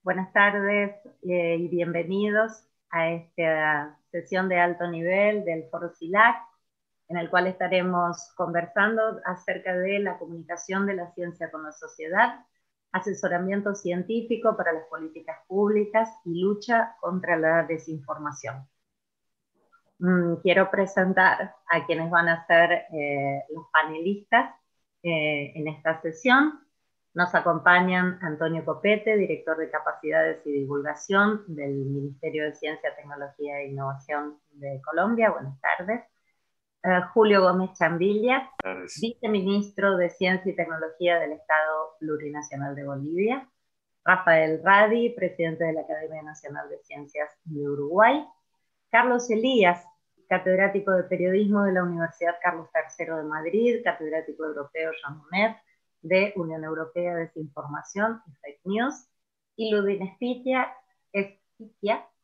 Buenas tardes y bienvenidos a esta sesión de alto nivel del Foro SILAC, en el cual estaremos conversando acerca de la comunicación de la ciencia con la sociedad, asesoramiento científico para las políticas públicas y lucha contra la desinformación. Quiero presentar a quienes van a ser los panelistas en esta sesión. Nos acompañan Antonio Copete, director de Capacidades y Divulgación del Ministerio de Ciencia, Tecnología e Innovación de Colombia. Buenas tardes. Julio Gómez Chambilla, viceministro de Ciencia y Tecnología del Estado Plurinacional de Bolivia. Rafael Radi, presidente de la Academia Nacional de Ciencias de Uruguay. Carlos Elías, catedrático de Periodismo de la Universidad Carlos III de Madrid, catedrático europeo Jean Monnet, de Unión Europea de Desinformación y Fake News, y Ludwig Spitia,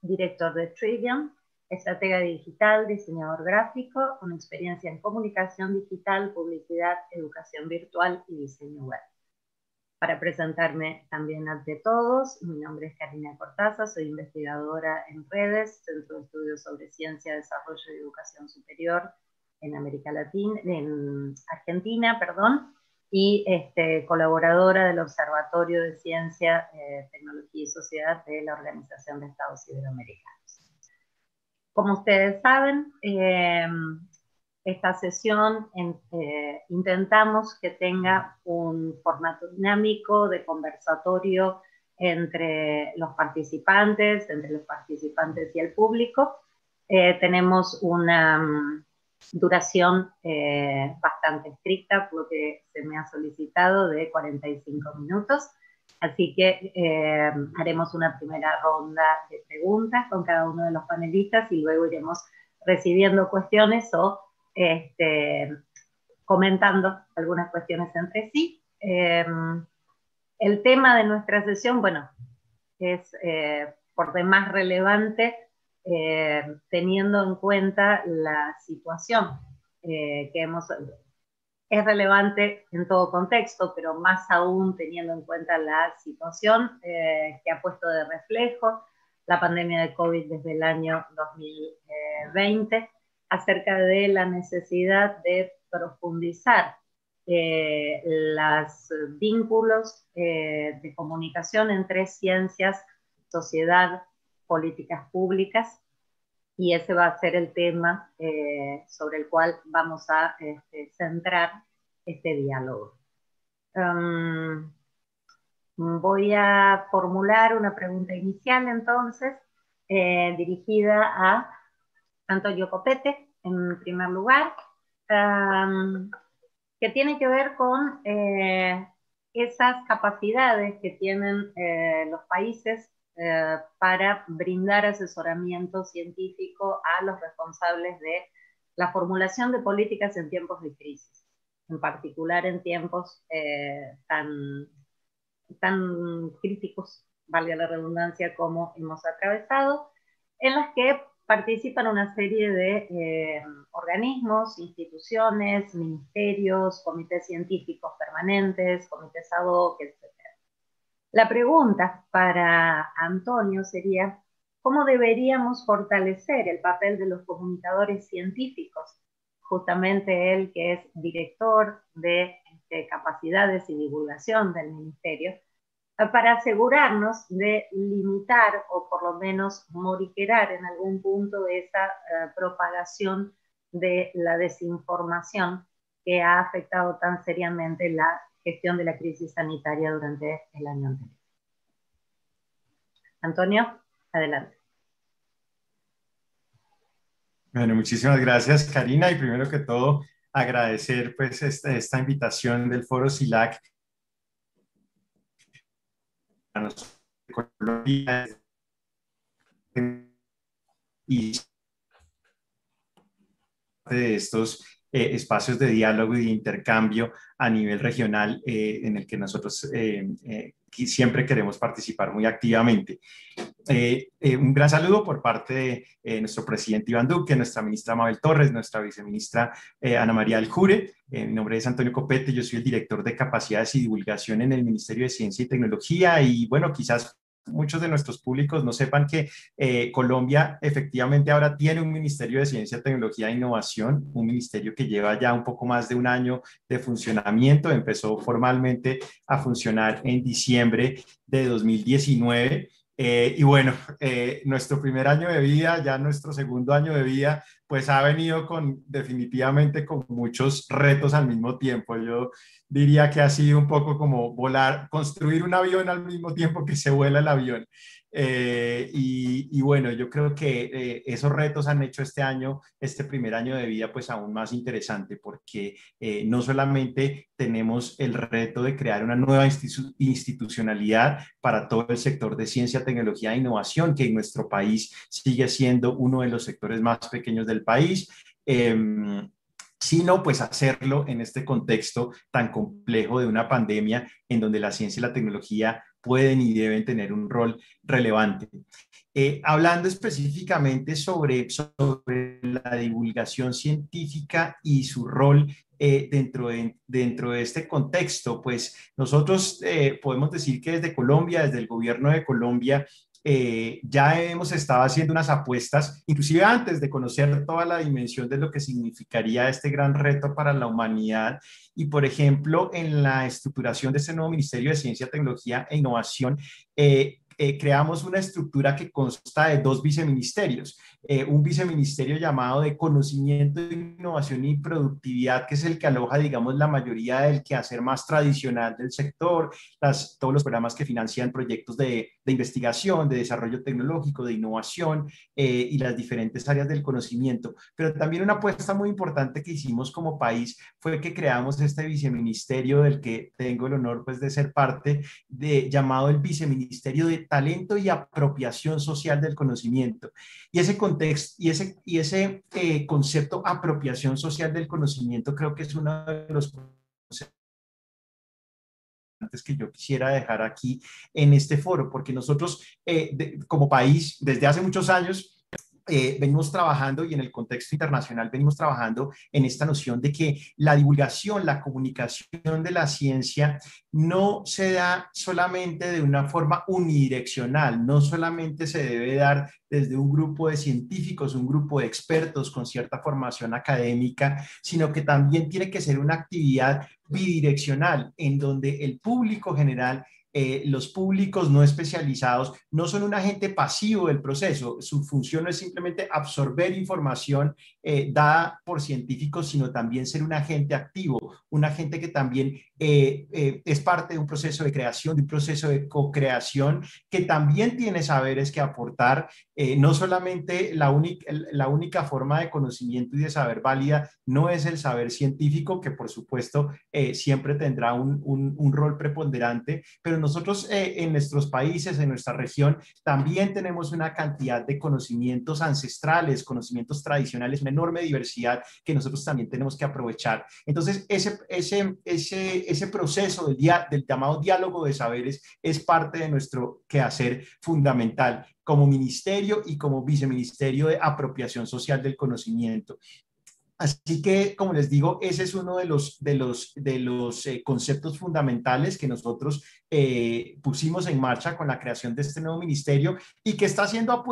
director de Trivium, estratega digital, diseñador gráfico, con experiencia en comunicación digital, publicidad, educación virtual y diseño web. Para presentarme también ante todos, mi nombre es Karina Cortázar, soy investigadora en redes, Centro de Estudios sobre Ciencia, Desarrollo y Educación Superior en América Latina, en Argentina, y colaboradora del Observatorio de Ciencia, Tecnología y Sociedad de la Organización de Estados Iberoamericanos. Como ustedes saben, esta sesión intentamos que tenga un formato dinámico de conversatorio entre los participantes y el público. Tenemos una duración bastante estricta, por lo que se me ha solicitado, de 45 minutos. Así que haremos una primera ronda de preguntas con cada uno de los panelistas y luego iremos recibiendo cuestiones o comentando algunas cuestiones entre sí. El tema de nuestra sesión, bueno, es por demás relevante, teniendo en cuenta la situación que es relevante en todo contexto, pero más aún teniendo en cuenta la situación que ha puesto de reflejo la pandemia de COVID desde el año 2020, acerca de la necesidad de profundizar los vínculos de comunicación entre ciencias, sociedad, políticas públicas, y ese va a ser el tema sobre el cual vamos a centrar este diálogo. Voy a formular una pregunta inicial entonces, dirigida a Antonio Copete, en primer lugar, que tiene que ver con esas capacidades que tienen los países para brindar asesoramiento científico a los responsables de la formulación de políticas en tiempos de crisis, en particular en tiempos tan críticos, valga la redundancia, como hemos atravesado, en las que participan una serie de organismos, instituciones, ministerios, comités científicos permanentes, comités ad hoc, etc. La pregunta para Antonio sería: ¿cómo deberíamos fortalecer el papel de los comunicadores científicos? Justamente él, que es director de capacidades y divulgación del Ministerio, para asegurarnos de limitar o por lo menos morigerar en algún punto esa propagación de la desinformación que ha afectado tan seriamente la gestión de la crisis sanitaria durante el año anterior. Antonio, adelante. Bueno, muchísimas gracias, Karina, y primero que todo agradecer pues esta invitación del Foro SILAC a nosotros de Colombia y de estos espacios de diálogo y de intercambio a nivel regional en el que nosotros siempre queremos participar muy activamente. Un gran saludo por parte de nuestro presidente Iván Duque, nuestra ministra Mabel Torres, nuestra viceministra Ana María Aljure. Mi nombre es Antonio Copete, yo soy el director de Capacidades y Divulgación en el Ministerio de Ciencia y Tecnología, y bueno, quizás muchos de nuestros públicos no sepan que Colombia efectivamente ahora tiene un Ministerio de Ciencia, Tecnología e Innovación, un ministerio que lleva ya un poco más de un año de funcionamiento, empezó formalmente a funcionar en diciembre de 2019. Y bueno, nuestro primer año de vida, ya nuestro segundo año de vida, pues ha venido definitivamente con muchos retos al mismo tiempo. Yo diría que ha sido un poco como volar, construir un avión al mismo tiempo que se vuela el avión. Y bueno, yo creo que esos retos han hecho este año, este primer año de vida, pues aún más interesante, porque no solamente tenemos el reto de crear una nueva institucionalidad para todo el sector de ciencia, tecnología e innovación, que en nuestro país sigue siendo uno de los sectores más pequeños del país. Sino pues hacerlo en este contexto tan complejo de una pandemia en donde la ciencia y la tecnología pueden y deben tener un rol relevante. Hablando específicamente sobre la divulgación científica y su rol dentro de este contexto, pues nosotros podemos decir que desde Colombia, desde el gobierno de Colombia, ya hemos estado haciendo unas apuestas, inclusive antes de conocer toda la dimensión de lo que significaría este gran reto para la humanidad. Y, por ejemplo, en la estructuración de este nuevo Ministerio de Ciencia, Tecnología e Innovación, creamos una estructura que consta de dos viceministerios. Un viceministerio llamado de Conocimiento, Innovación y Productividad, que es el que aloja, digamos, la mayoría del quehacer más tradicional del sector, todos los programas que financian proyectos de investigación, de desarrollo tecnológico, de innovación y las diferentes áreas del conocimiento. Pero también una apuesta muy importante que hicimos como país fue que creamos este viceministerio del que tengo el honor pues de ser parte, llamado el Viceministerio de Talento y Apropiación Social del Conocimiento. Y ese contexto y ese concepto apropiación social del conocimiento creo que es uno de los conceptos que yo quisiera dejar aquí en este foro, porque nosotros como país, desde hace muchos años, venimos trabajando y en el contexto internacional venimos trabajando en esta noción de que la divulgación, la comunicación de la ciencia no se da solamente de una forma unidireccional, no solamente se debe dar desde un grupo de científicos, un grupo de expertos con cierta formación académica, sino que también tiene que ser una actividad bidireccional en donde el público general, los públicos no especializados no son un agente pasivo del proceso, su función no es simplemente absorber información dada por científicos, sino también ser un agente activo, un agente que también es parte de un proceso de creación, de un proceso de co-creación, que también tiene saberes que aportar, no solamente la única forma de conocimiento y de saber válida no es el saber científico, que por supuesto siempre tendrá un rol preponderante, pero nosotros en nuestros países, en nuestra región, también tenemos una cantidad de conocimientos ancestrales, conocimientos tradicionales, una enorme diversidad que nosotros también tenemos que aprovechar. Entonces, ese proceso del llamado diálogo de saberes es parte de nuestro quehacer fundamental como ministerio y como viceministerio de apropiación social del conocimiento. Así que, como les digo, ese es uno de los conceptos fundamentales que nosotros pusimos en marcha con la creación de este nuevo ministerio y que está siendo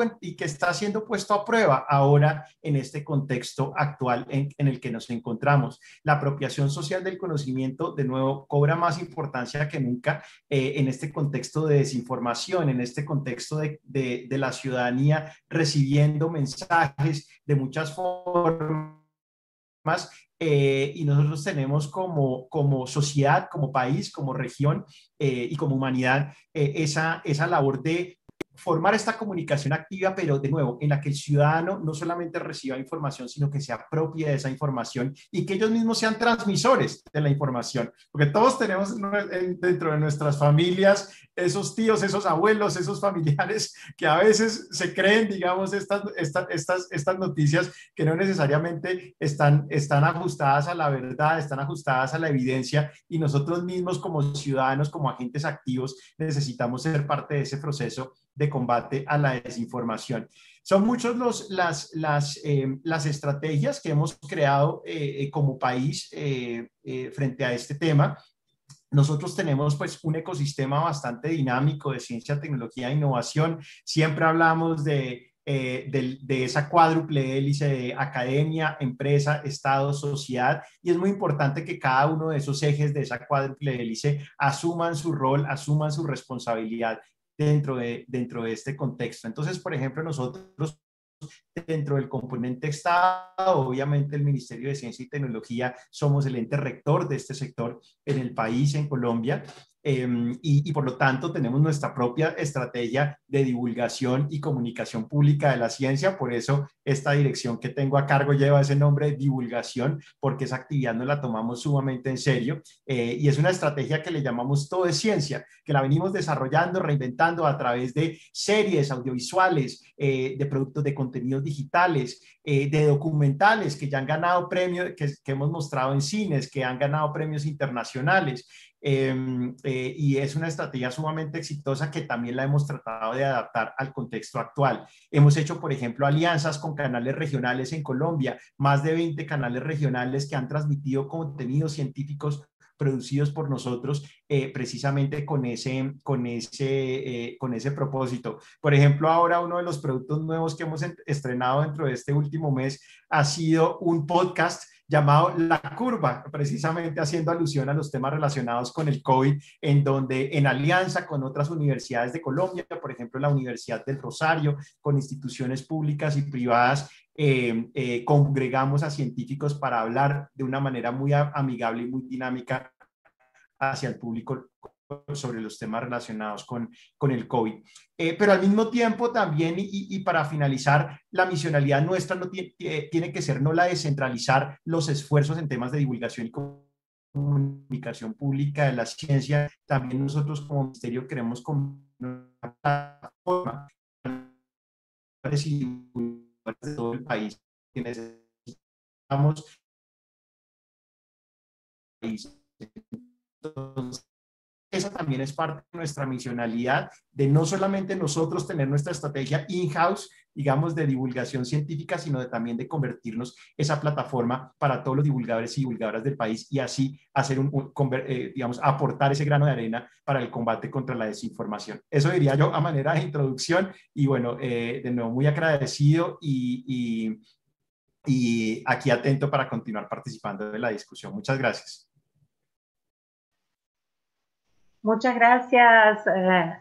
puesto a prueba ahora en este contexto actual en el que nos encontramos. La apropiación social del conocimiento, de nuevo, cobra más importancia que nunca en este contexto de desinformación, en este contexto de la ciudadanía recibiendo mensajes de muchas formas. Y nosotros tenemos como sociedad, como país, como región y como humanidad esa labor de formar esta comunicación activa, pero de nuevo, en la que el ciudadano no solamente reciba información, sino que se apropie de esa información y que ellos mismos sean transmisores de la información, porque todos tenemos dentro de nuestras familias esos tíos, esos abuelos, esos familiares que a veces se creen, digamos, estas noticias que no necesariamente están ajustadas a la verdad, están ajustadas a la evidencia, y nosotros mismos como ciudadanos, como agentes activos, necesitamos ser parte de ese proceso de combate a la desinformación. Son muchas las estrategias que hemos creado como país frente a este tema. nosotros tenemos pues un ecosistema bastante dinámico de ciencia, tecnología e innovación. Siempre hablamos de esa cuádruple hélice de academia, empresa, Estado, sociedad, y es muy importante que cada uno de esos ejes de esa cuádruple hélice asuman su rol, asuman su responsabilidad dentro de este contexto. Entonces, por ejemplo, nosotros dentro del componente Estado, obviamente el Ministerio de Ciencia y Tecnología somos el ente rector de este sector en el país, en Colombia, y por lo tanto tenemos nuestra propia estrategia de divulgación y comunicación pública de la ciencia. Por eso esta dirección que tengo a cargo lleva ese nombre de divulgación, porque esa actividad nos la tomamos sumamente en serio, y es una estrategia que le llamamos Todo es Ciencia, que la venimos desarrollando, reinventando a través de series audiovisuales, de productos de contenidos digitales, de documentales que ya han ganado premios, que hemos mostrado en cines, que han ganado premios internacionales. Y es una estrategia sumamente exitosa que también la hemos tratado de adaptar al contexto actual. Hemos hecho, por ejemplo, alianzas con canales regionales en Colombia, más de 20 canales regionales que han transmitido contenidos científicos producidos por nosotros, precisamente con ese propósito. Por ejemplo, ahora uno de los productos nuevos que hemos estrenado dentro de este último mes ha sido un podcast llamado La Curva, precisamente haciendo alusión a los temas relacionados con el COVID, en donde en alianza con otras universidades de Colombia, por ejemplo la Universidad del Rosario, con instituciones públicas y privadas, congregamos a científicos para hablar de una manera muy amigable y muy dinámica hacia el público sobre los temas relacionados con el COVID. Pero al mismo tiempo también, y para finalizar, la misionalidad nuestra no tiene que ser no la de centralizar los esfuerzos en temas de divulgación y comunicación pública de la ciencia. También nosotros como ministerio queremos como una plataforma de todo el país que necesitamos. Entonces, esa también es parte de nuestra misionalidad, de no solamente nosotros tener nuestra estrategia in-house, digamos, de divulgación científica, sino también de convertirnos esa plataforma para todos los divulgadores y divulgadoras del país y así hacer digamos, aportar ese grano de arena para el combate contra la desinformación. Eso diría yo a manera de introducción y bueno, de nuevo muy agradecido y aquí atento para continuar participando de la discusión. Muchas gracias. Muchas gracias,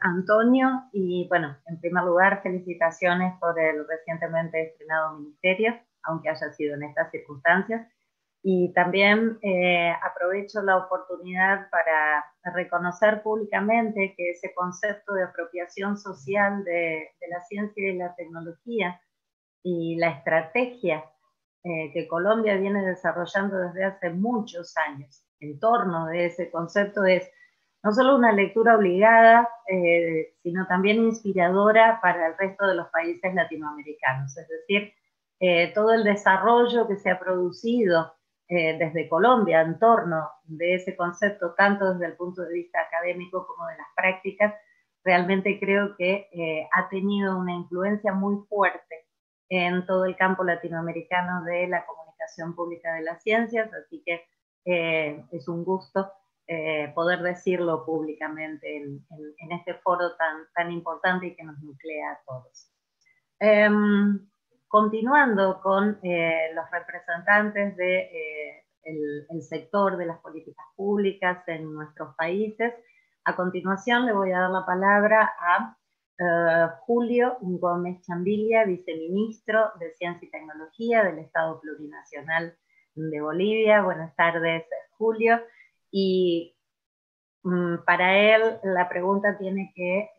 Antonio. Y bueno, en primer lugar, felicitaciones por el recientemente estrenado ministerio, aunque haya sido en estas circunstancias. Y también aprovecho la oportunidad para reconocer públicamente que ese concepto de apropiación social de la ciencia y la tecnología y la estrategia que Colombia viene desarrollando desde hace muchos años en torno de ese concepto es no solo una lectura obligada, sino también inspiradora para el resto de los países latinoamericanos. Es decir, todo el desarrollo que se ha producido desde Colombia en torno de ese concepto, tanto desde el punto de vista académico como de las prácticas, realmente creo que ha tenido una influencia muy fuerte en todo el campo latinoamericano de la comunicación pública de las ciencias, así que es un gusto poder decirlo públicamente en este foro tan importante y que nos nuclea a todos. Continuando con los representantes del sector de las políticas públicas en nuestros países, a continuación le voy a dar la palabra a Julio Gómez Chambilia, viceministro de Ciencia y Tecnología del Estado Plurinacional de Bolivia. Buenas tardes, Julio. Y para él la pregunta tiene que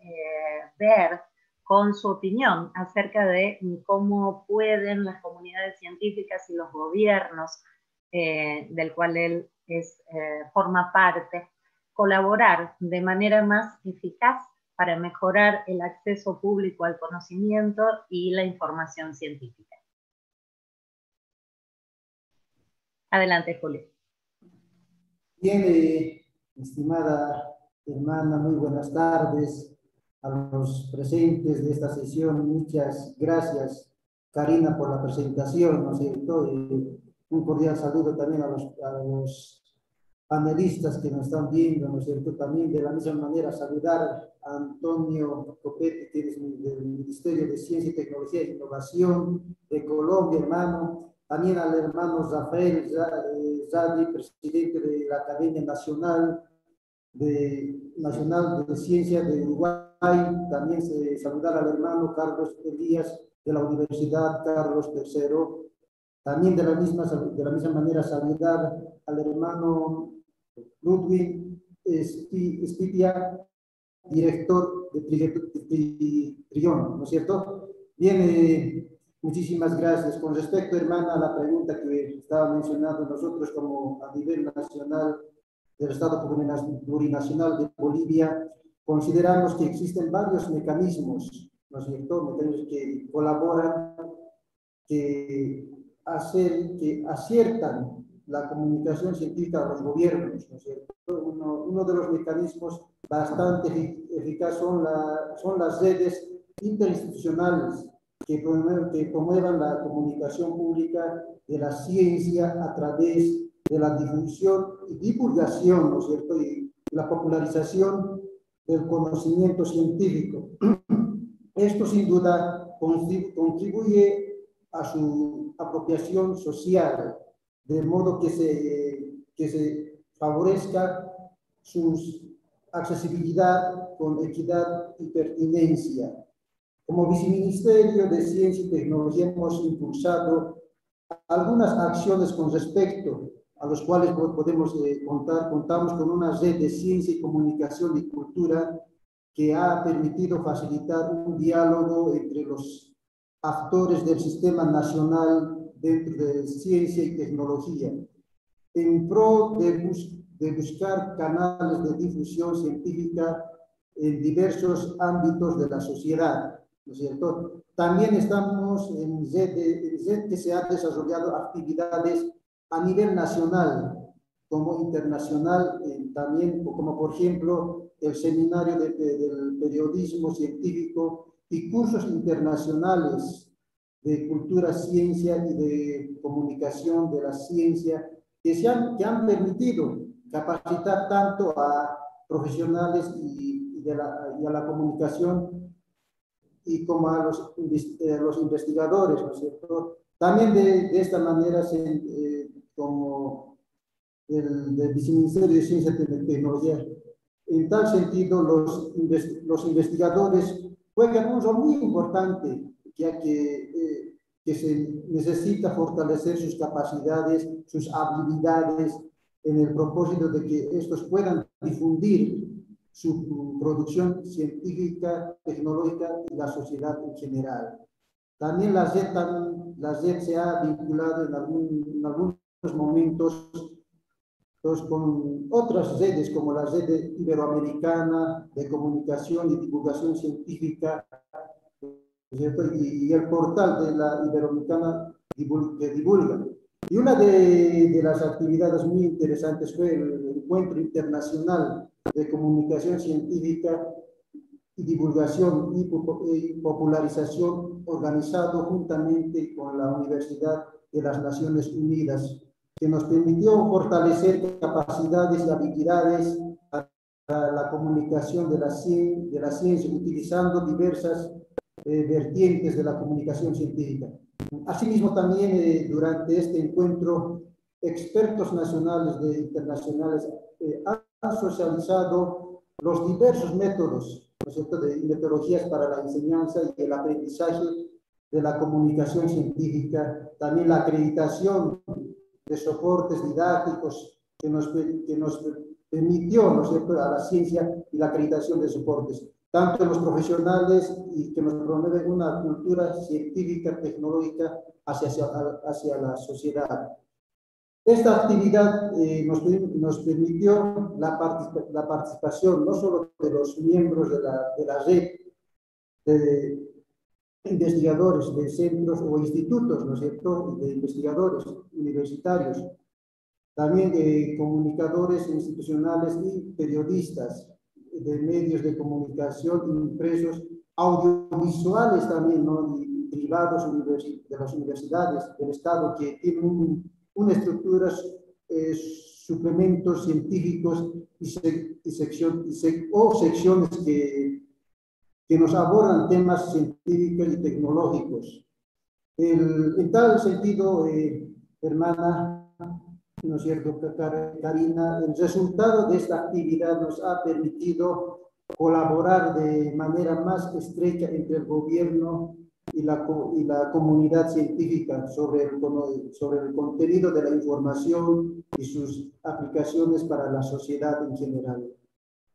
ver con su opinión acerca de cómo pueden las comunidades científicas y los gobiernos del cual él forma parte colaborar de manera más eficaz para mejorar el acceso público al conocimiento y la información científica. Adelante, Julio. Bien, estimada hermana, muy buenas tardes a los presentes de esta sesión. Muchas gracias, Karina, por la presentación, ¿no es cierto? Un cordial saludo también a los panelistas que nos están viendo, ¿no es cierto? También de la misma manera saludar a Antonio Copete, que es del Ministerio de Ciencia y Tecnología e Innovación de Colombia, hermano. También al hermano Rafael Zadi, presidente de la Academia Nacional de Ciencias de Uruguay. También saludar al hermano Carlos Elías de la Universidad Carlos III. También de la misma manera saludar al hermano Ludwig Spitia, director de Trión, ¿no es cierto? Bien, muchísimas gracias. Con respecto, hermana, a la pregunta que estaba mencionando, nosotros como a nivel nacional del Estado Plurinacional de Bolivia, consideramos que existen varios mecanismos, ¿no es cierto?, mecanismos que colaboran, que aciertan la comunicación científica a los gobiernos, ¿no es cierto? Uno de los mecanismos bastante eficaz son las redes interinstitucionales que promuevan la comunicación pública de la ciencia a través de la difusión y divulgación, ¿no es cierto?, y la popularización del conocimiento científico. Esto sin duda contribuye a su apropiación social, de modo que se favorezca su accesibilidad con equidad y pertinencia. Como Viceministerio de Ciencia y Tecnología hemos impulsado algunas acciones con respecto a los cuales podemos contamos con una red de ciencia y comunicación y cultura que ha permitido facilitar un diálogo entre los actores del sistema nacional dentro de ciencia y tecnología, en pro de buscar canales de difusión científica en diversos ámbitos de la sociedad, ¿no es cierto? También estamos en red que se han desarrollado actividades a nivel nacional como internacional, también como por ejemplo el seminario del periodismo científico y cursos internacionales de cultura, ciencia y de comunicación de la ciencia que han permitido capacitar tanto a profesionales y a la comunicación y como a los investigadores, ¿no es cierto? También de esta manera, como del Viceministerio de Ciencia y Tecnología, en tal sentido, los investigadores juegan un rol muy importante, ya que se necesita fortalecer sus capacidades, sus habilidades, en el propósito de que estos puedan difundir su producción científica, tecnológica y la sociedad en general. También la red se ha vinculado en algunos momentos con otras redes como la red iberoamericana de comunicación y divulgación científica, ¿cierto? Y el portal de la iberoamericana que divulga. Y una de las actividades muy interesantes fue el Encuentro Internacional de Comunicación Científica y Divulgación y Popularización, organizado juntamente con la Universidad de las Naciones Unidas, que nos permitió fortalecer capacidades y habilidades para la comunicación de la ciencia, utilizando diversas vertientes de la comunicación científica. Asimismo, también durante este encuentro, expertos nacionales e internacionales han socializado los diversos métodos, ¿no es cierto?, de metodologías para la enseñanza y el aprendizaje de la comunicación científica, también la acreditación de soportes didácticos que nos permitió, ¿no es cierto?, a la ciencia y la acreditación de soportes, tanto los profesionales y que nos promueven una cultura científica, tecnológica hacia la sociedad. Esta actividad nos permitió la participación no solo de los miembros de la red de investigadores de centros o institutos, ¿no es cierto?, de investigadores universitarios, también de comunicadores institucionales y periodistas, de medios de comunicación impresos, audiovisuales también, ¿no?, y privados de las universidades del Estado, que tienen una estructura suplementos científicos o secciones que nos abordan temas científicos y tecnológicos. En tal sentido, hermana, ¿no es cierto, Karina? El resultado de esta actividad nos ha permitido colaborar de manera más estrecha entre el gobierno y la comunidad científica sobre el contenido de la información y sus aplicaciones para la sociedad en general.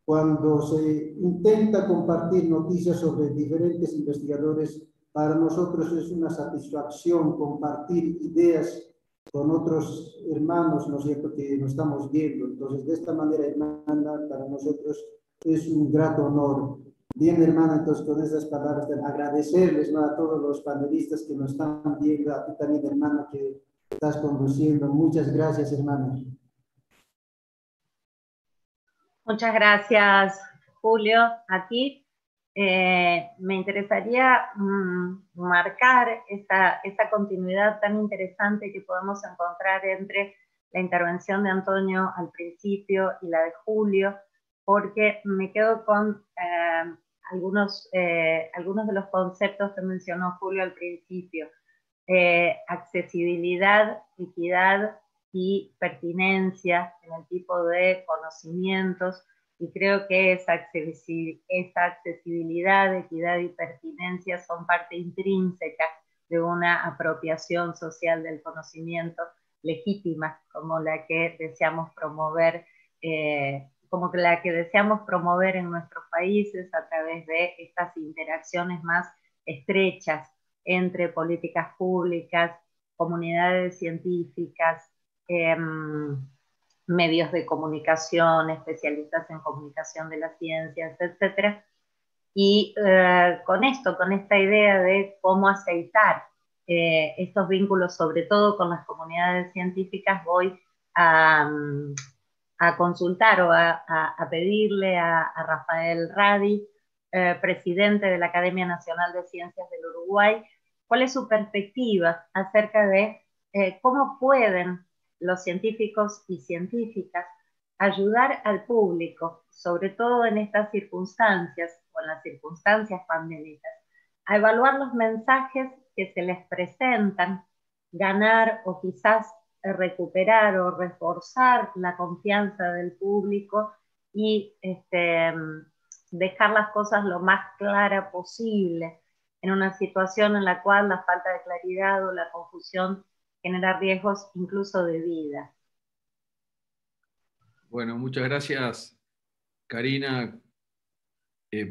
Cuando se intenta compartir noticias sobre diferentes investigadores, para nosotros es una satisfacción compartir ideas con otros hermanos, ¿no es cierto?, que nos estamos viendo. Entonces, de esta manera, hermana, para nosotros es un grato honor. Bien, hermana, entonces con esas palabras, agradecerles, ¿no?, a todos los panelistas que nos están viendo, a ti también, hermana, que estás conduciendo. Muchas gracias, hermana. Muchas gracias, Julio. Aquí me interesaría marcar esta continuidad tan interesante que podemos encontrar entre la intervención de Antonio al principio y la de Julio, porque me quedo con algunos de los conceptos que mencionó Julio al principio. Accesibilidad, equidad y pertinencia en el tipo de conocimientos, y creo que esa accesibilidad, equidad y pertinencia son parte intrínseca de una apropiación social del conocimiento legítima, como la que deseamos promover, en nuestros países a través de estas interacciones más estrechas entre políticas públicas, comunidades científicas, medios de comunicación, especialistas en comunicación de las ciencias, etc. Y con esta idea de cómo aceitar estos vínculos, sobre todo con las comunidades científicas, voy a consultar o a pedirle a Rafael Radi, presidente de la Academia Nacional de Ciencias del Uruguay, cuál es su perspectiva acerca de cómo pueden los científicos y científicas ayudar al público, sobre todo en estas circunstancias o en las circunstancias pandémicas, a evaluar los mensajes que se les presentan, ganar o quizás recuperar o reforzar la confianza del público y dejar las cosas lo más clara posible en una situación en la cual la falta de claridad o la confusión genera riesgos incluso de vida. Bueno, muchas gracias, Karina,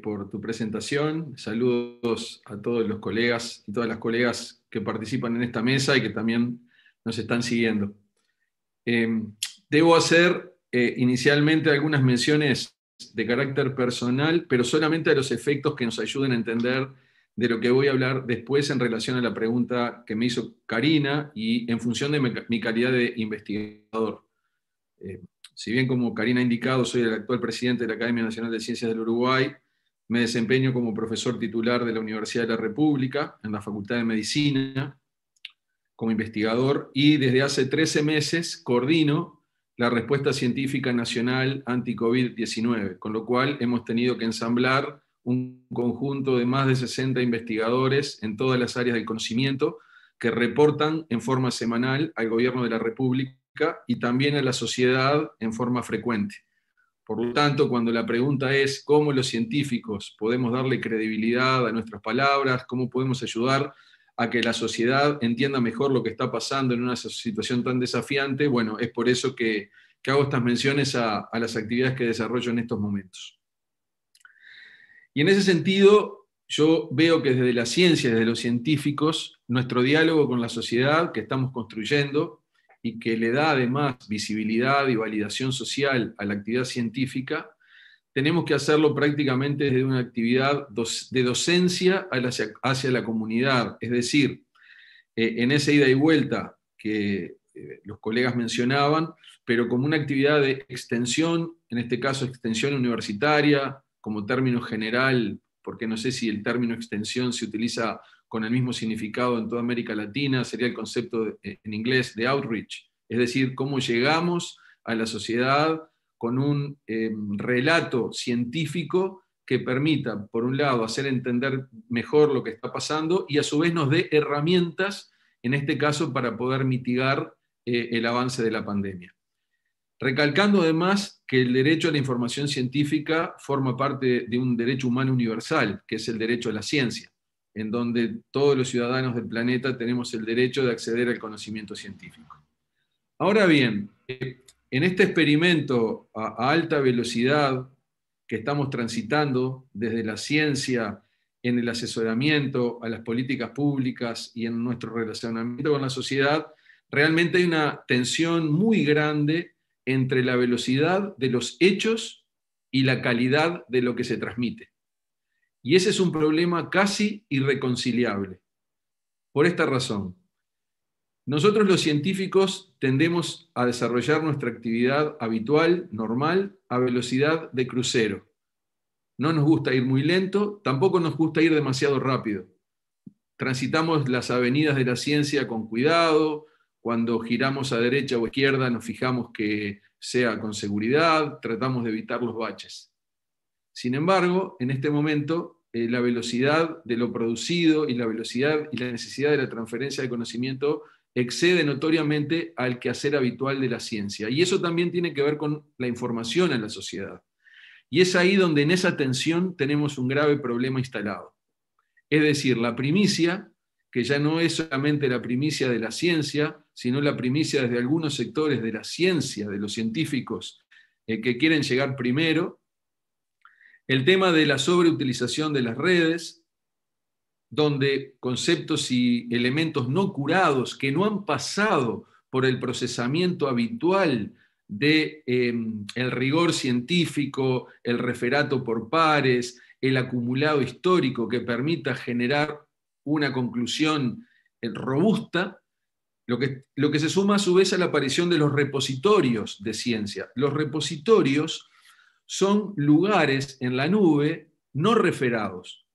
por tu presentación. Saludos a todos los colegas y todas las colegas que participan en esta mesa y que también nos están siguiendo. Debo hacer inicialmente algunas menciones de carácter personal, pero solamente a los efectos que nos ayuden a entender de lo que voy a hablar después en relación a la pregunta que me hizo Karina y en función de mi calidad de investigador. Si bien, como Karina ha indicado, soy el actual presidente de la Academia Nacional de Ciencias del Uruguay, me desempeño como profesor titular de la Universidad de la República, en la Facultad de Medicina, como investigador, y desde hace 13 meses coordino la respuesta científica nacional anti-COVID-19, con lo cual hemos tenido que ensamblar un conjunto de más de 60 investigadores en todas las áreas del conocimiento que reportan en forma semanal al Gobierno de la República y también a la sociedad en forma frecuente. Por lo tanto, cuando la pregunta es cómo los científicos podemos darle credibilidad a nuestras palabras, cómo podemos ayudar a que la sociedad entienda mejor lo que está pasando en una situación tan desafiante, bueno, es por eso que hago estas menciones a las actividades que desarrollo en estos momentos. Y en ese sentido, yo veo que desde la ciencia, desde los científicos, nuestro diálogo con la sociedad que estamos construyendo y que le da además visibilidad y validación social a la actividad científica, tenemos que hacerlo prácticamente desde una actividad de docencia hacia la comunidad, es decir, en esa ida y vuelta que los colegas mencionaban, pero como una actividad de extensión, en este caso extensión universitaria, como término general, porque no sé si el término extensión se utiliza con el mismo significado en toda América Latina, sería el concepto en inglés de outreach, es decir, cómo llegamos a la sociedad con un relato científico que permita, por un lado, hacer entender mejor lo que está pasando y a su vez nos dé herramientas, en este caso, para poder mitigar el avance de la pandemia. Recalcando además que el derecho a la información científica forma parte de un derecho humano universal, que es el derecho a la ciencia, en donde todos los ciudadanos del planeta tenemos el derecho de acceder al conocimiento científico. Ahora bien, en este experimento a alta velocidad que estamos transitando desde la ciencia, en el asesoramiento a las políticas públicas y en nuestro relacionamiento con la sociedad, realmente hay una tensión muy grande entre la velocidad de los hechos y la calidad de lo que se transmite. Y ese es un problema casi irreconciliable. Por esta razón, nosotros los científicos tendemos a desarrollar nuestra actividad habitual, normal, a velocidad de crucero. No nos gusta ir muy lento, tampoco nos gusta ir demasiado rápido. Transitamos las avenidas de la ciencia con cuidado, cuando giramos a derecha o izquierda nos fijamos que sea con seguridad, tratamos de evitar los baches. Sin embargo, en este momento, la velocidad de lo producido y la velocidad y la necesidad de la transferencia de conocimiento excede notoriamente al quehacer habitual de la ciencia. Y eso también tiene que ver con la información en la sociedad. Y es ahí donde en esa tensión tenemos un grave problema instalado. Es decir, la primicia, que ya no es solamente la primicia de la ciencia, sino la primicia desde algunos sectores de la ciencia, de los científicos que quieren llegar primero, el tema de la sobreutilización de las redes, donde conceptos y elementos no curados que no han pasado por el procesamiento habitual de el rigor científico, el referato por pares, el acumulado histórico que permita generar una conclusión robusta, lo que se suma a su vez a la aparición de los repositorios de ciencia. Los repositorios son lugares en la nube no referados,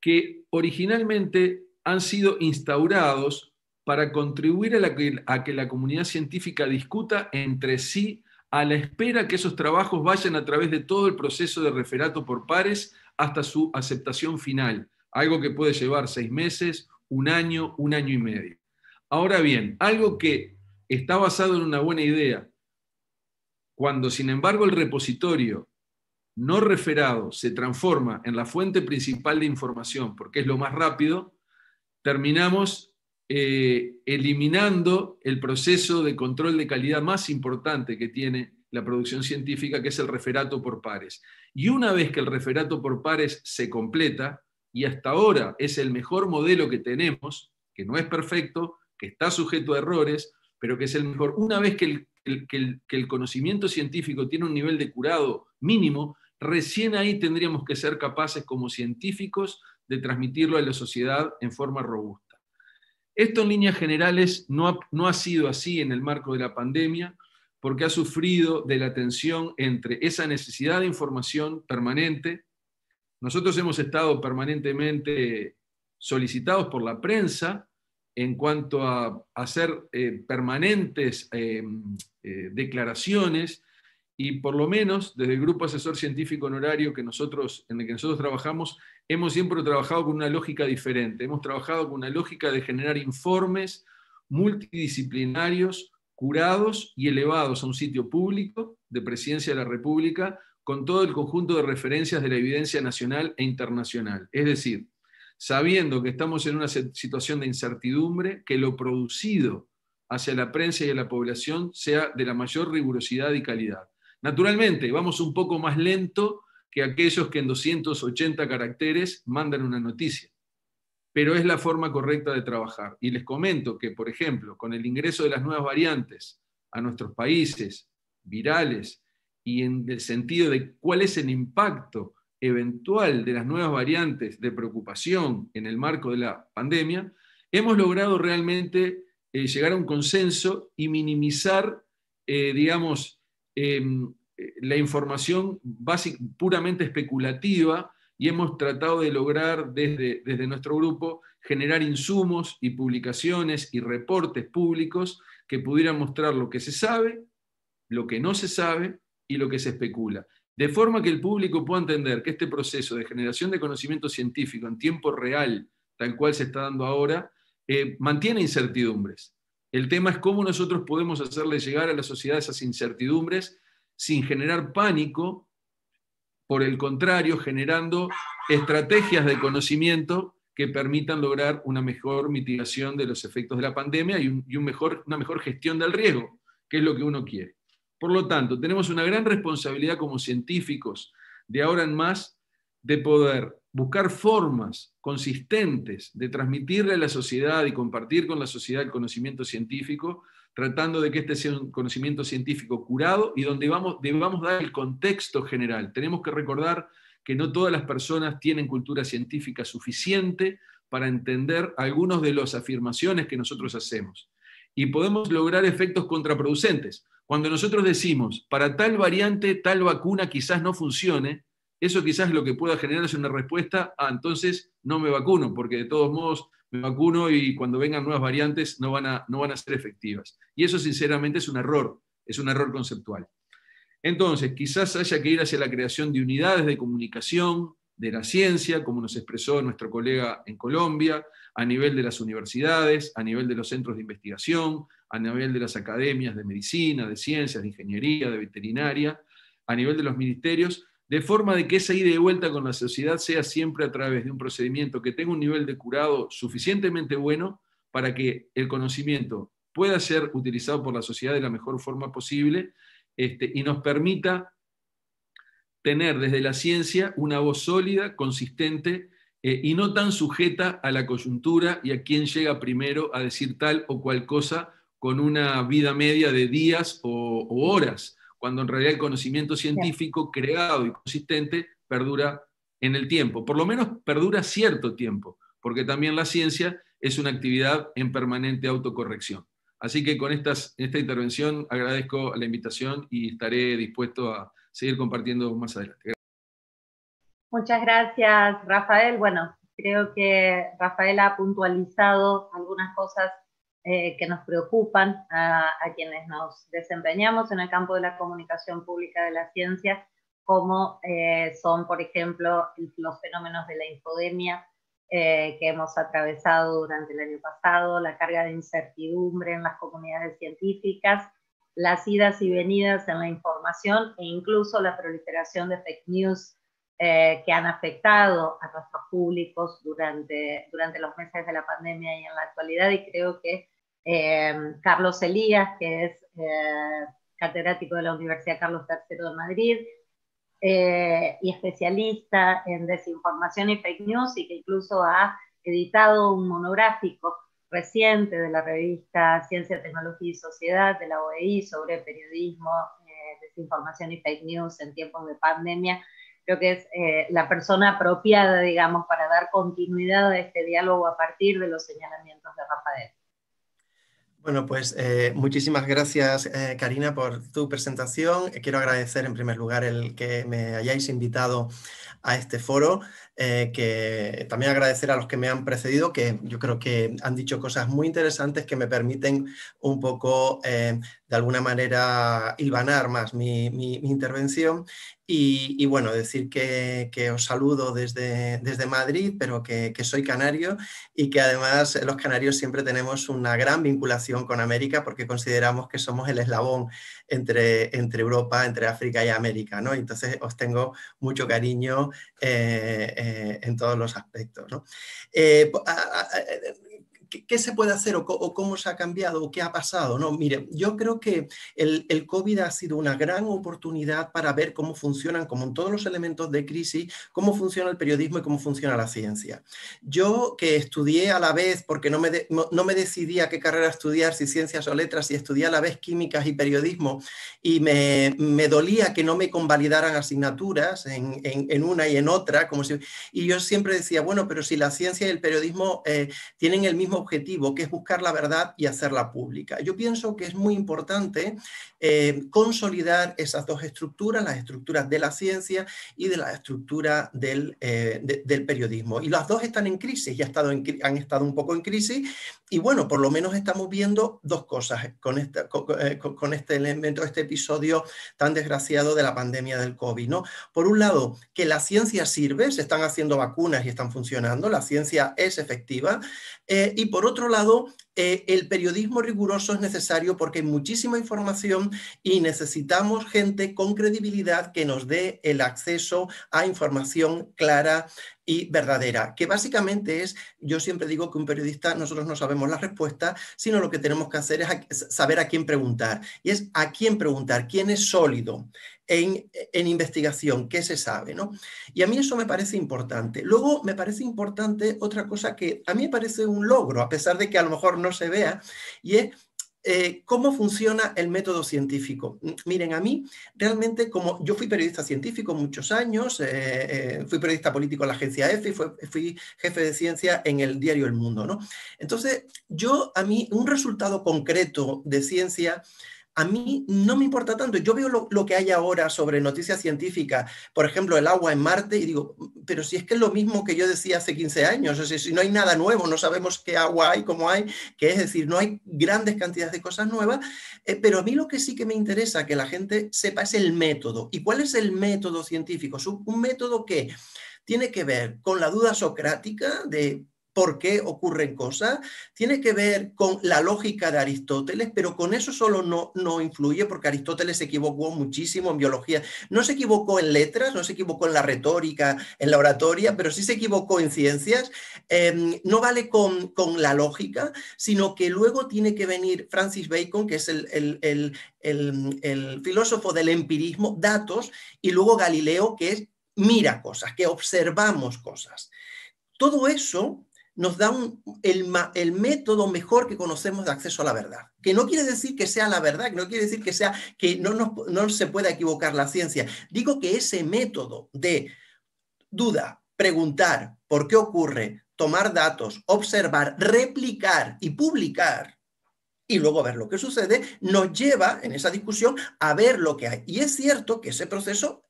que originalmente han sido instaurados para contribuir a que la comunidad científica discuta entre sí a la espera que esos trabajos vayan a través de todo el proceso de referato por pares hasta su aceptación final, algo que puede llevar 6 meses, 1 año y medio. Ahora bien, algo que está basado en una buena idea, cuando sin embargo el repositorio no referado se transforma en la fuente principal de información, porque es lo más rápido, terminamos eliminando el proceso de control de calidad más importante que tiene la producción científica, que es el referato por pares. Y una vez que el referato por pares se completa, y hasta ahora es el mejor modelo que tenemos, que no es perfecto, que está sujeto a errores, pero que es el mejor, una vez que el conocimiento científico tiene un nivel de curado mínimo, recién ahí tendríamos que ser capaces como científicos de transmitirlo a la sociedad en forma robusta. Esto en líneas generales no ha sido así en el marco de la pandemia, porque ha sufrido de la tensión entre esa necesidad de información permanente. Nosotros hemos estado permanentemente solicitados por la prensa en cuanto a hacer permanentes declaraciones, y por lo menos desde el Grupo Asesor Científico Honorario en el que nosotros trabajamos, hemos siempre trabajado con una lógica diferente. Hemos trabajado con una lógica de generar informes multidisciplinarios, curados y elevados a un sitio público de Presidencia de la República, con todo el conjunto de referencias de la evidencia nacional e internacional. Es decir, sabiendo que estamos en una situación de incertidumbre, que lo producido hacia la prensa y a la población sea de la mayor rigurosidad y calidad. Naturalmente, vamos un poco más lento que aquellos que en 280 caracteres mandan una noticia, pero es la forma correcta de trabajar. Y les comento que, por ejemplo, con el ingreso de las nuevas variantes a nuestros países virales, y en el sentido de cuál es el impacto eventual de las nuevas variantes de preocupación en el marco de la pandemia, hemos logrado realmente llegar a un consenso y minimizar, la información puramente especulativa, y hemos tratado de lograr desde nuestro grupo generar insumos y publicaciones y reportes públicos que pudieran mostrar lo que se sabe lo que no se sabe y lo que se especula. De forma que el público pueda entender que este proceso de generación de conocimiento científico en tiempo real, tal cual se está dando ahora, mantiene incertidumbres. El tema es cómo nosotros podemos hacerle llegar a la sociedad esas incertidumbres sin generar pánico, por el contrario, generando estrategias de conocimiento que permitan lograr una mejor mitigación de los efectos de la pandemia y una mejor gestión del riesgo, que es lo que uno quiere. Por lo tanto, tenemos una gran responsabilidad como científicos de ahora en más de poder buscar formas consistentes de transmitirle a la sociedad y compartir con la sociedad el conocimiento científico, tratando de que este sea un conocimiento científico curado y donde debamos dar el contexto general. Tenemos que recordar que no todas las personas tienen cultura científica suficiente para entender algunas de las afirmaciones que nosotros hacemos. Y podemos lograr efectos contraproducentes. Cuando nosotros decimos, para tal variante, tal vacuna quizás no funcione, eso quizás lo que pueda generar es una respuesta, entonces no me vacuno, porque de todos modos me vacuno y cuando vengan nuevas variantes no van a ser efectivas. Y eso sinceramente es un error conceptual. Entonces, quizás haya que ir hacia la creación de unidades de comunicación de la ciencia, como nos expresó nuestro colega en Colombia, a nivel de las universidades, a nivel de los centros de investigación, a nivel de las academias de medicina, de ciencias, de ingeniería, de veterinaria, a nivel de los ministerios, de forma de que esa ida y vuelta con la sociedad sea siempre a través de un procedimiento que tenga un nivel de curado suficientemente bueno para que el conocimiento pueda ser utilizado por la sociedad de la mejor forma posible y nos permita tener desde la ciencia una voz sólida, consistente y no tan sujeta a la coyuntura y a quién llega primero a decir tal o cual cosa con una vida media de días o horas, cuando en realidad el conocimiento científico creado y consistente perdura en el tiempo, por lo menos perdura cierto tiempo, porque también la ciencia es una actividad en permanente autocorrección. Así que con esta intervención agradezco la invitación y estaré dispuesto a seguir compartiendo más adelante. Muchas gracias, Rafael. Bueno, creo que Rafael ha puntualizado algunas cosas que nos preocupan a quienes nos desempeñamos en el campo de la comunicación pública de la ciencia, como son, por ejemplo, los fenómenos de la infodemia que hemos atravesado durante el año pasado, la carga de incertidumbre en las comunidades científicas, las idas y venidas en la información e incluso la proliferación de fake news que han afectado a nuestros públicos durante los meses de la pandemia y en la actualidad. Y creo que Carlos Elías, que es catedrático de la Universidad Carlos III de Madrid y especialista en desinformación y fake news, y que incluso ha editado un monográfico reciente de la revista Ciencia, Tecnología y Sociedad de la OEI sobre periodismo, desinformación y fake news en tiempos de pandemia. Creo que es la persona apropiada, digamos, para dar continuidad a este diálogo a partir de los señalamientos de Rafael. Bueno, pues muchísimas gracias, Karina, por tu presentación. Quiero agradecer en primer lugar el que me hayáis invitado a este foro, que también agradecer a los que me han precedido, que yo creo que han dicho cosas muy interesantes que me permiten un poco, de alguna manera, hilvanar más mi intervención. Y bueno, decir que os saludo desde Madrid, pero que soy canario y que además los canarios siempre tenemos una gran vinculación con América porque consideramos que somos el eslabón entre Europa, entre África y América, ¿no? Entonces os tengo mucho cariño en todos los aspectos, ¿no? ¿Qué se puede hacer o cómo se ha cambiado o qué ha pasado? No, mire, yo creo que el COVID ha sido una gran oportunidad para ver cómo funcionan, como en todos los elementos de crisis, cómo funciona el periodismo y cómo funciona la ciencia. Yo que estudié a la vez, porque no me decidía qué carrera estudiar, si ciencias o letras, y estudié a la vez químicas y periodismo, y me dolía que no me convalidaran asignaturas en una y en otra, y yo siempre decía, bueno, pero si la ciencia y el periodismo tienen el mismo objetivo, que es buscar la verdad y hacerla pública. Yo pienso que es muy importante consolidar esas dos estructuras, las estructuras de la ciencia y de la estructura del periodismo. Y las dos están en crisis, ya han estado un poco en crisis, y bueno, por lo menos estamos viendo dos cosas con este elemento, este episodio tan desgraciado de la pandemia del COVID, ¿no? Por un lado, que la ciencia sirve, se están haciendo vacunas y están funcionando, la ciencia es efectiva, y por otro lado, el periodismo riguroso es necesario porque hay muchísima información y necesitamos gente con credibilidad que nos dé el acceso a información clara y verdadera, que básicamente es, yo siempre digo que un periodista, nosotros no sabemos la respuesta, sino lo que tenemos que hacer es saber a quién preguntar, y es a quién preguntar, quién es sólido en investigación, qué se sabe, ¿no? Y a mí eso me parece importante. Luego me parece importante otra cosa que a mí me parece un logro, a pesar de que a lo mejor no se vea, y es ¿cómo funciona el método científico? Miren, a mí realmente, como yo fui periodista científico muchos años, fui periodista político en la agencia EFE, fui jefe de ciencia en el diario El Mundo, ¿no? Entonces, a mí, un resultado concreto de ciencia, a mí no me importa tanto. Yo veo lo que hay ahora sobre noticias científicas, por ejemplo, el agua en Marte, y digo, pero si es que es lo mismo que yo decía hace 15 años, o sea, si no hay nada nuevo, no sabemos qué agua hay, cómo hay, que es decir, no hay grandes cantidades de cosas nuevas, pero a mí lo que sí que me interesa que la gente sepa es el método. ¿Y cuál es el método científico? Es un método que tiene que ver con la duda socrática de por qué ocurren cosas, tiene que ver con la lógica de Aristóteles, pero con eso solo no influye, porque Aristóteles se equivocó muchísimo en biología. No se equivocó en letras, no se equivocó en la retórica, en la oratoria, pero sí se equivocó en ciencias. No vale con la lógica, sino que luego tiene que venir Francis Bacon, que es el filósofo del empirismo, datos, y luego Galileo, que es mira cosas, que observamos cosas. Todo eso nos da el método mejor que conocemos de acceso a la verdad. Que no quiere decir que sea la verdad, que no quiere decir que no se pueda equivocar la ciencia. Digo que ese método de duda, preguntar por qué ocurre, tomar datos, observar, replicar y publicar, y luego ver lo que sucede, nos lleva en esa discusión a ver lo que hay. Y es cierto que ese proceso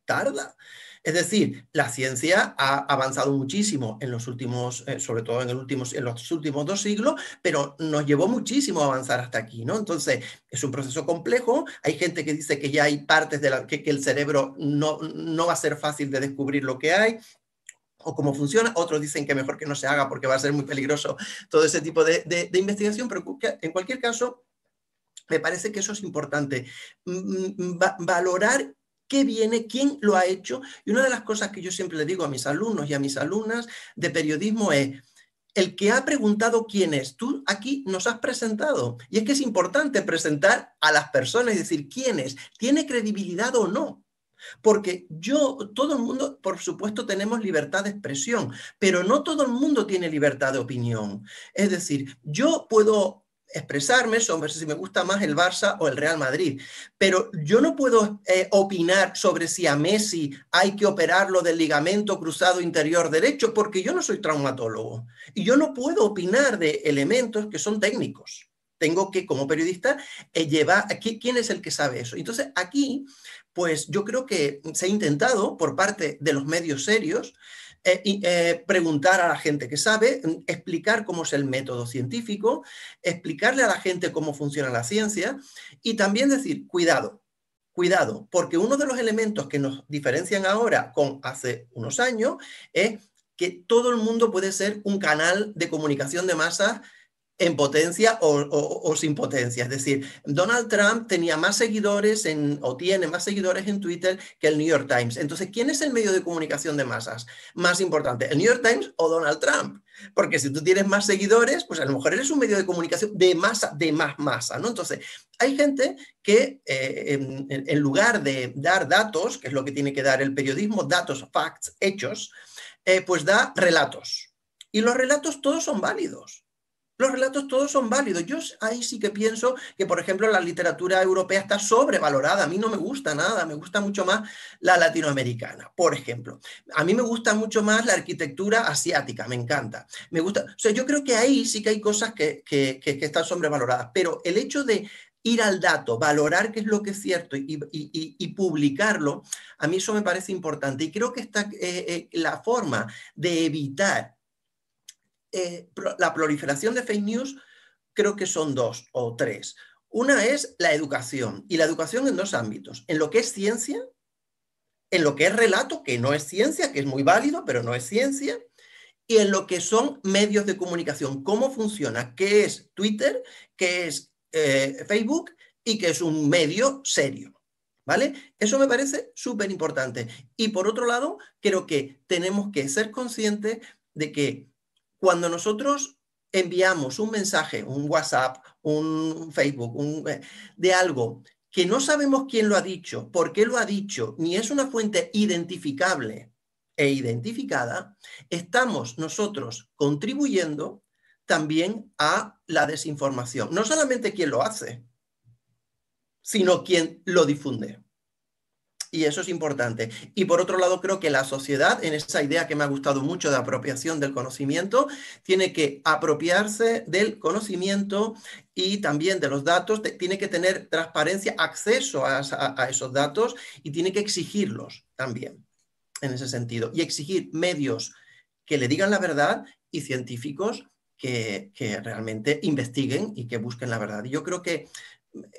tarda. Es decir, la ciencia ha avanzado muchísimo en los últimos, sobre todo en los últimos 2 siglos, pero nos llevó muchísimo a avanzar hasta aquí, ¿no? Entonces, es un proceso complejo. Hay gente que dice que ya hay partes que el cerebro no va a ser fácil de descubrir lo que hay o cómo funciona. Otros dicen que mejor que no se haga porque va a ser muy peligroso todo ese tipo de investigación, pero en cualquier caso, me parece que eso es importante. Valorar qué viene, quién lo ha hecho. Y una de las cosas que yo siempre le digo a mis alumnos y a mis alumnas de periodismo es: el que ha preguntado quién es, tú aquí nos has presentado. Y es que es importante presentar a las personas y decir quién es, ¿tiene credibilidad o no? Porque todo el mundo, por supuesto, tenemos libertad de expresión, pero no todo el mundo tiene libertad de opinión. Es decir, yo puedo expresarme sobre si me gusta más el Barça o el Real Madrid, pero yo no puedo opinar sobre si a Messi hay que operarlo del ligamento cruzado interior derecho, porque yo no soy traumatólogo y yo no puedo opinar de elementos que son técnicos. Tengo que, como periodista, llevar quién es el que sabe eso. Entonces, aquí, pues yo creo que se ha intentado por parte de los medios serios preguntar a la gente que sabe, explicar cómo es el método científico, explicarle a la gente cómo funciona la ciencia y también decir, cuidado, porque uno de los elementos que nos diferencian ahora con hace unos años es que todo el mundo puede ser un canal de comunicación de masas en potencia o sin potencia. Es decir, Donald Trump tenía más seguidores tiene más seguidores en Twitter que el New York Times. Entonces, ¿quién es el medio de comunicación de masas más importante? ¿El New York Times o Donald Trump? Porque si tú tienes más seguidores, pues a lo mejor eres un medio de comunicación de más masa, ¿no? Entonces, hay gente que en lugar de dar datos, que es lo que tiene que dar el periodismo, datos, facts, hechos, pues da relatos. Y los relatos todos son válidos. Los relatos todos son válidos. Yo ahí sí que pienso que, por ejemplo, la literatura europea está sobrevalorada. A mí no me gusta nada, me gusta mucho más la latinoamericana, por ejemplo. A mí me gusta mucho más la arquitectura asiática, me encanta. Me gusta, o sea, yo creo que ahí sí que hay cosas que están sobrevaloradas, pero el hecho de ir al dato, valorar qué es lo que es cierto y publicarlo, a mí eso me parece importante. Y creo que está la forma de evitar la proliferación de fake news, creo que son 2 o 3. Una es la educación, y la educación en 2 ámbitos, en lo que es ciencia, en lo que es relato, que no es ciencia, que es muy válido, pero no es ciencia, y en lo que son medios de comunicación, cómo funciona, qué es Twitter, qué es Facebook y qué es un medio serio. ¿Vale? Eso me parece súper importante. Y por otro lado, creo que tenemos que ser conscientes de que cuando nosotros enviamos un mensaje, un WhatsApp, un Facebook, de algo que no sabemos quién lo ha dicho, por qué lo ha dicho, ni es una fuente identificable e identificada, estamos nosotros contribuyendo también a la desinformación. No solamente quien lo hace, sino quien lo difunde. Y eso es importante. Y por otro lado, creo que la sociedad, en esa idea que me ha gustado mucho de apropiación del conocimiento, tiene que apropiarse del conocimiento y también de los datos, tiene que tener transparencia, acceso a esos datos y tiene que exigirlos también en ese sentido. Y exigir medios que le digan la verdad y científicos que realmente investiguen y que busquen la verdad. Y yo creo que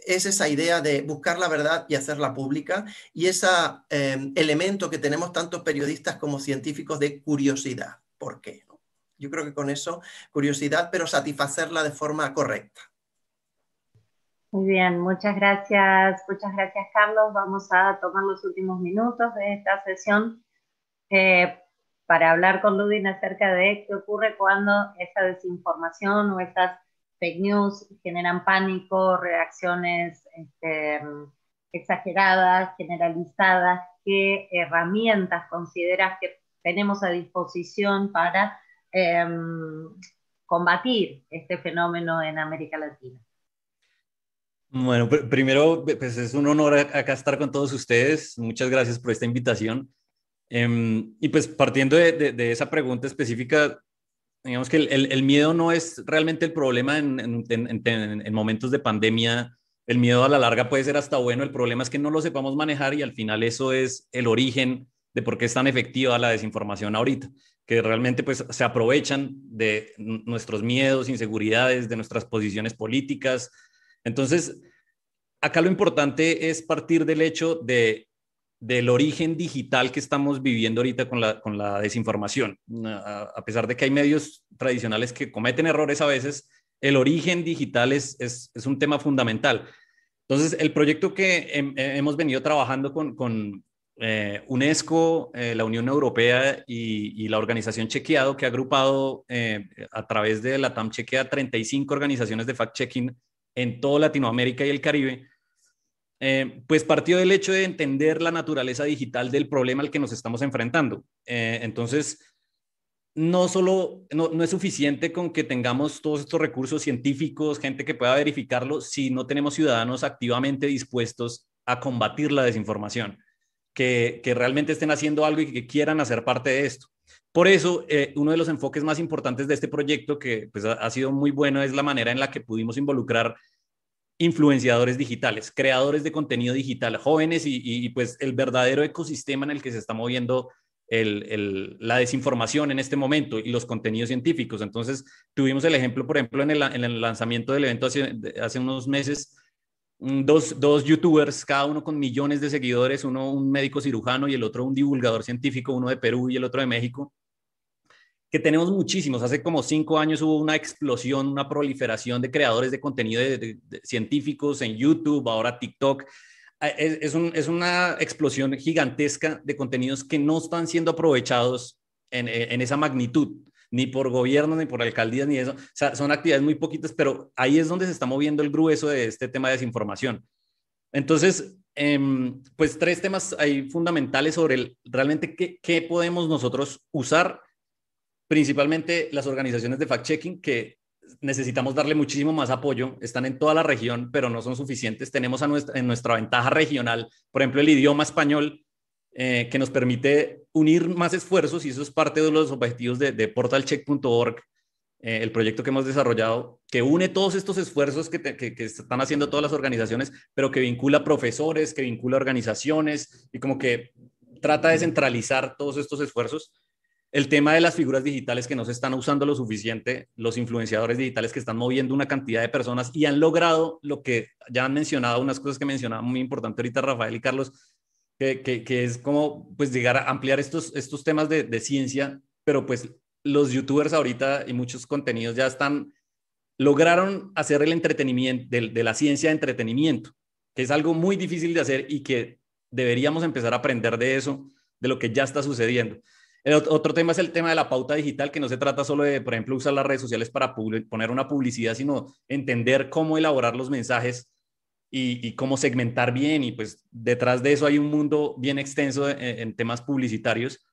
es esa idea de buscar la verdad y hacerla pública y ese elemento que tenemos tantos periodistas como científicos de curiosidad. ¿Por qué? ¿No? Yo creo que con eso, curiosidad, pero satisfacerla de forma correcta. Muy bien, muchas gracias Carlos. Vamos a tomar los últimos minutos de esta sesión para hablar con Ludin acerca de qué ocurre cuando esa desinformación o esas fake news generan pánico, reacciones exageradas, generalizadas. ¿Qué herramientas consideras que tenemos a disposición para combatir este fenómeno en América Latina? Bueno, primero, pues es un honor acá estar con todos ustedes. Muchas gracias por esta invitación. Y pues partiendo de esa pregunta específica, digamos que el miedo no es realmente el problema en momentos de pandemia. El miedo a la larga puede ser hasta bueno. El problema es que no lo sepamos manejar y al final eso es el origen de por qué es tan efectiva la desinformación ahorita, que realmente pues se aprovechan de nuestros miedos, inseguridades, de nuestras posiciones políticas. Entonces, acá lo importante es partir del hecho del origen digital que estamos viviendo ahorita con la desinformación. A pesar de que hay medios tradicionales que cometen errores a veces, el origen digital es un tema fundamental. Entonces, el proyecto que hemos venido trabajando con UNESCO, la Unión Europea y la organización Chequeado, que ha agrupado a través de la TAM Chequea 35 organizaciones de fact-checking en toda Latinoamérica y el Caribe, pues partió del hecho de entender la naturaleza digital del problema al que nos estamos enfrentando. Entonces, no es suficiente con que tengamos todos estos recursos científicos, gente que pueda verificarlo, si no tenemos ciudadanos activamente dispuestos a combatir la desinformación, que realmente estén haciendo algo y que quieran hacer parte de esto. Por eso, uno de los enfoques más importantes de este proyecto, que pues, ha sido muy bueno, es la manera en la que pudimos involucrar influenciadores digitales, creadores de contenido digital, jóvenes y pues el verdadero ecosistema en el que se está moviendo la desinformación en este momento y los contenidos científicos. Entonces, tuvimos el ejemplo, por ejemplo, en el lanzamiento del evento hace unos meses, dos youtubers, cada uno con millones de seguidores, uno un médico cirujano y el otro un divulgador científico, uno de Perú y el otro de México, que tenemos muchísimos. Hace como 5 años hubo una explosión, una proliferación de creadores de contenido de científicos en YouTube, ahora TikTok. Es una explosión gigantesca de contenidos que no están siendo aprovechados en esa magnitud, ni por gobierno, ni por alcaldías, ni eso. O sea, son actividades muy poquitas, pero ahí es donde se está moviendo el grueso de este tema de desinformación. Entonces, pues 3 temas ahí fundamentales sobre realmente qué podemos nosotros usar, principalmente las organizaciones de fact-checking, que necesitamos darle muchísimo más apoyo. Están en toda la región, pero no son suficientes. Tenemos en nuestra ventaja regional, por ejemplo, el idioma español, que nos permite unir más esfuerzos, y eso es parte de los objetivos de portalcheck.org, el proyecto que hemos desarrollado, que une todos estos esfuerzos que están haciendo todas las organizaciones, pero que vincula profesores, que vincula organizaciones, y como que trata de centralizar todos estos esfuerzos. El tema de las figuras digitales que no se están usando lo suficiente, los influenciadores digitales que están moviendo una cantidad de personas y han logrado lo que ya han mencionado, unas cosas que mencionaba muy importante ahorita Rafael y Carlos, que es como pues llegar a ampliar estos temas de ciencia, pero pues los youtubers ahorita y muchos contenidos ya lograron hacer el entretenimiento, de la ciencia de entretenimiento, que es algo muy difícil de hacer y que deberíamos empezar a aprender de eso, de lo que ya está sucediendo. El otro tema es el tema de la pauta digital, que no se trata solo de, por ejemplo, usar las redes sociales para poner una publicidad, sino entender cómo elaborar los mensajes y cómo segmentar bien. Y pues detrás de eso hay un mundo bien extenso en temas publicitarios.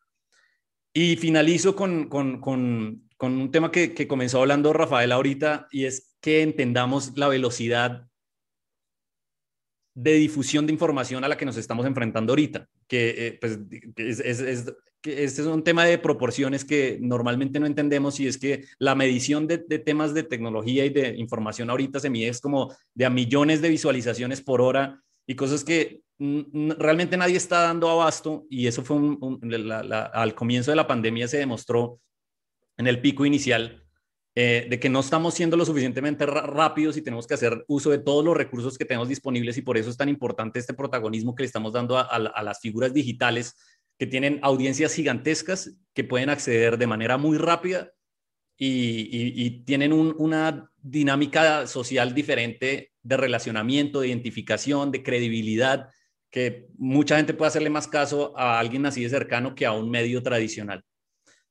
Y finalizo con un tema que comenzó hablando Rafael ahorita, y es que entendamos la velocidad de difusión de información a la que nos estamos enfrentando ahorita, que pues que este es un tema de proporciones que normalmente no entendemos, y es que la medición de temas de tecnología y de información ahorita se mide es como de a millones de visualizaciones por hora, y cosas que realmente nadie está dando abasto, y eso fue al comienzo de la pandemia se demostró en el pico inicial, de que no estamos siendo lo suficientemente rápidos y tenemos que hacer uso de todos los recursos que tenemos disponibles, y por eso es tan importante este protagonismo que le estamos dando a las figuras digitales que tienen audiencias gigantescas, que pueden acceder de manera muy rápida y tienen una dinámica social diferente de relacionamiento, de identificación, de credibilidad, que mucha gente puede hacerle más caso a alguien así de cercano que a un medio tradicional.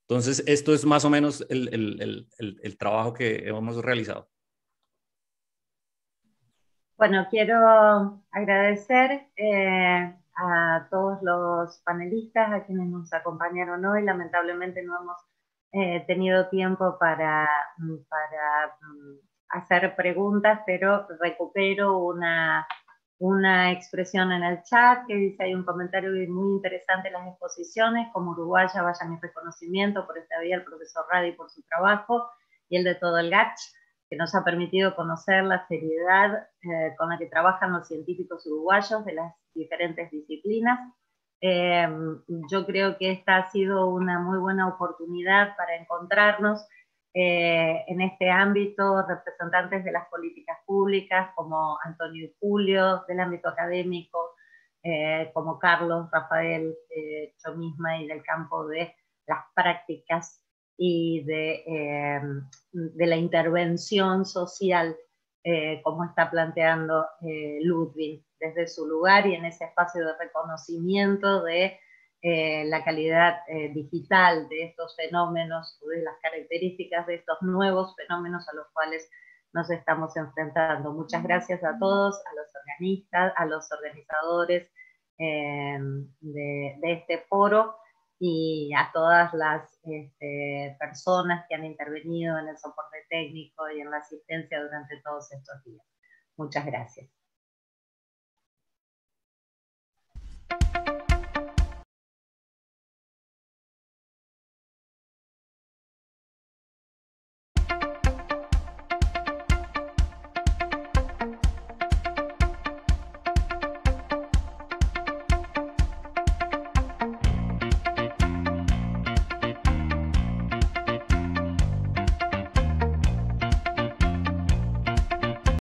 Entonces, esto es más o menos el trabajo que hemos realizado. Bueno, quiero agradecer a todos los panelistas, a quienes nos acompañaron hoy. Lamentablemente no hemos tenido tiempo para hacer preguntas, pero recupero una expresión en el chat que dice: hay un comentario muy interesante en las exposiciones, como uruguaya vaya mi reconocimiento por esta vía al profesor Radi por su trabajo y el de todo el GACH, que nos ha permitido conocer la seriedad con la que trabajan los científicos uruguayos de las diferentes disciplinas. Yo creo que esta ha sido una muy buena oportunidad para encontrarnos en este ámbito, representantes de las políticas públicas como Antonio y Julio, del ámbito académico, como Carlos, Rafael, yo misma, y del campo de las prácticas y de la intervención social, como está planteando Ludwig desde su lugar y en ese espacio de reconocimiento de la calidad digital de estos fenómenos, de las características de estos nuevos fenómenos a los cuales nos estamos enfrentando. Muchas gracias a todos, a los organistas, a los organizadores de este foro, y a todas las personas que han intervenido en el soporte técnico y en la asistencia durante todos estos días. Muchas gracias.